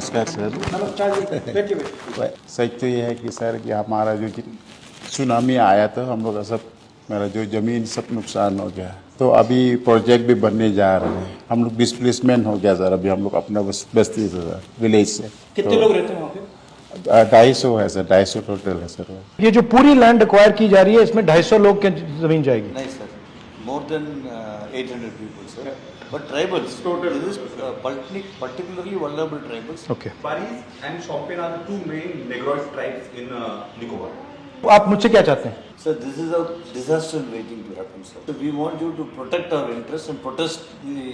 नमस्कार सर। नमस्कार जी, बैठिए। सच तो ये है कि सर कि हमारा जो सुनामी आया था हम लोग का सब मेरा जो ज़मीन सब नुकसान हो गया। तो अभी प्रोजेक्ट भी बनने जा रहे हैं। हम लोग डिस्प्लेसमेंट हो गया सर। अभी हम लोग अपना बस्ती से सर, विलेज से। कितने लोग रहते हैं वहाँ पे? 250 है सर, 250 टोटल है सर। ये जो पूरी लैंड एक्वायर की जा रही है इसमें 250 लोग की जमीन जाएगी? नहीं sir, more than 800 people, sir. But tribals, total. This is particularly vulnerable tribals. Okay. Baris and Shopin are the two main Negroid tribes in Nicobar. आप मुझसे क्या चाहते हैं? Sir, this is a disaster waiting to happen, sir. So we want you to protect our interests and protest the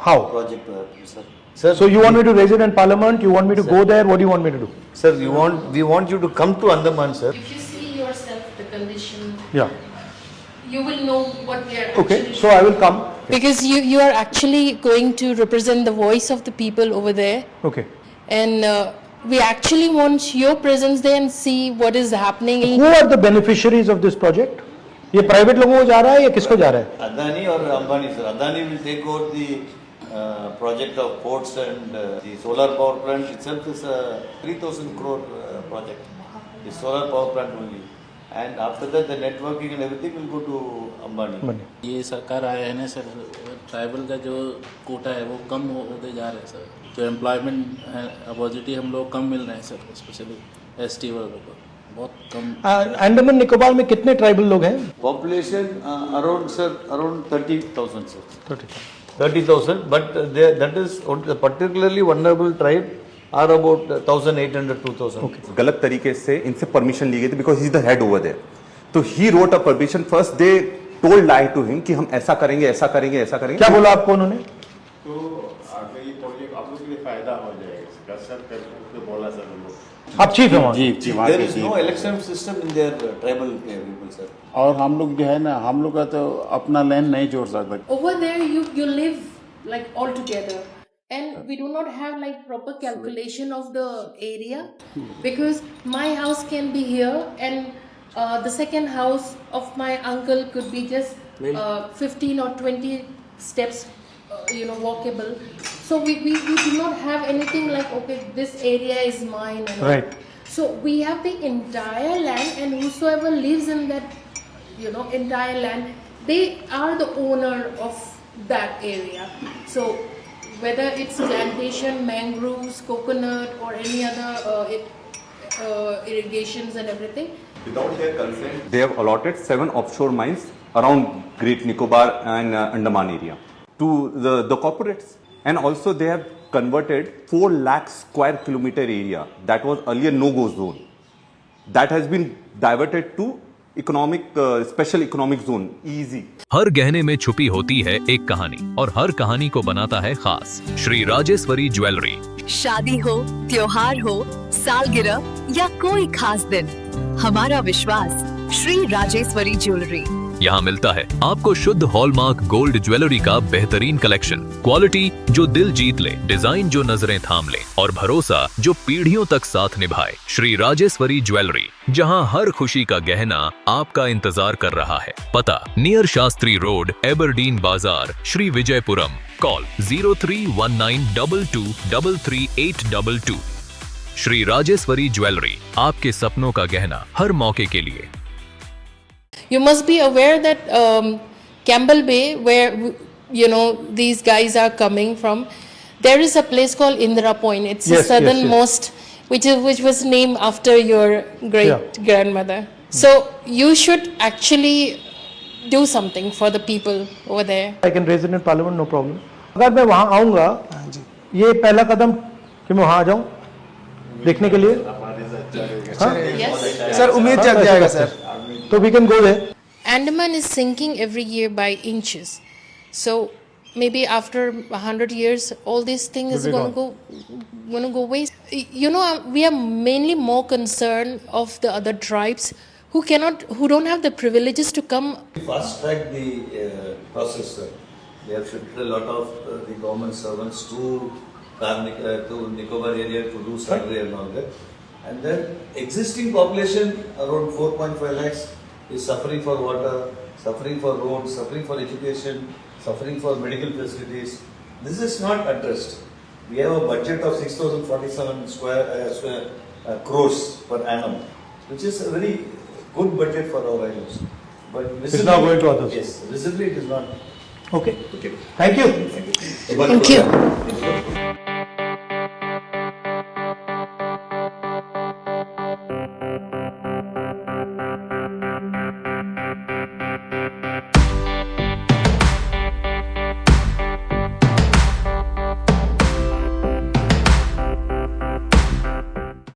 How? project to happen, sir. So you want me to raise it in parliament? You want me to go there? What do you want me to do? Sir, we want you to come to Andaman, sir. If you see yourself the condition, Yeah. you will know what we are Okay. actually. So I will come. Because you are actually going to represent the voice of the people over there, Okay. and we actually want your presence there and see what is happening. Who are the beneficiaries of this project? ये private लोगों को जा रहा है या किसको जा रहा है? Adani or Ambani, sir. Adani will take over the project of ports and the solar power plant itself is a 3,000 crore project. The solar power plant only. And after that, the networking and everything will go to Ambani. ये सरकार आया है ना sir, tribal का जो कोटा है वो कम होते जा रहे हैं सर। जो एम्प्लॉयमेंट अपॉर्चुनिटी हम लोग कम मिल रहे हैं सर, स्पेशली एसटी वर्ग को बहुत कम। अंडमान निकोबार में कितने ट्राइबल लोग हैं? Population around 30,000, sir. 30,000. But that is the particularly vulnerable tribe are about 1,800, 2,000. गलत तरीके से इनसे परमिशन ली गई थी because he is the head over there. तो he wrote a permission first, they told lie to him कि हम ऐसा करेंगे ऐसा करेंगे ऐसा करेंगे। क्या बोला आपको उन्होंने? तो आगे ये प्रोजेक्ट आप लोग के लिए फायदा हो जाएगा इसका सर करके बोला सर हम लोग। आप चीफ हैं वहाँ? जी वहाँ There के is chief। no election system in their tribal people, sir. और हम लोग जो है ना हम लोग का तो अपना लैंड नहीं जोड़ सकता। Over there, you live like all together, and we do not have like proper calculation of the area, because my house can be here and the second house of my uncle could be just 15 or 20 steps, walkable. So we do not have anything like, okay, this area is mine. And all. Right. So we have the entire land, and whosoever lives in that, entire land, they are the owner of that area. So whether it's plantation, mangroves, coconut, or any other irrigations and everything. Without their consent, they have allotted 7 offshore mines around Great Nicobar and Andaman area to the corporates, and also they have converted 4 lakh square kilometer area that was earlier no-go zone. That has been diverted to special economic zone ईजी। हर गहने में छुपी होती है एक कहानी और हर कहानी को बनाता है खास श्री राजेश्वरी ज्वेलरी। शादी हो, त्योहार हो, सालगिरह या कोई खास दिन, हमारा विश्वास श्री राजेश्वरी ज्वेलरी। यहाँ मिलता है आपको शुद्ध हॉलमार्क गोल्ड ज्वेलरी का बेहतरीन कलेक्शन, क्वालिटी जो दिल जीत ले, डिजाइन जो नजरें थाम ले और भरोसा जो पीढ़ियों तक साथ निभाए। श्री राजेश्वरी ज्वेलरी, जहाँ हर खुशी का गहना आपका इंतजार कर रहा है। पता नियर शास्त्री रोड, एबरडीन बाजार, श्री विजयपुरम। कॉल 031922333822। श्री राजेश्वरी ज्वेलरी, आपके सपनों का गहना हर मौके के लिए। You must be aware that Campbell Bay, where these guys are coming from, there is a place called Indira Point. It's the southernmost, which was named after your great grandmother. So you should actually do something for the people over there. I can raise it in parliament, no problem. अगर मैं वहाँ आऊँगा, ये पहला कदम कि मैं वहाँ आ जाऊँ देखने के लिए। Yes. सर उम्मीद जग जाएगा सर। तो we can go there. Andaman is sinking every year by inches. So maybe after 100 years, all these things is going to go waste. We are mainly more concerned of the other tribes who don't have the privileges to come. Fast track the process, sir. They have shifted a lot of the government servants to Nicobar area to do survey and all that. And then existing population around 4.5 lakhs is suffering for water, suffering for roads, suffering for education, suffering for medical facilities. This is not addressed. We have a budget of 6,047 crores per annum, which is a very good budget for our islands. But visibly, not going to others. Yes, visibly it is not. Okay. Thank you. Thank you.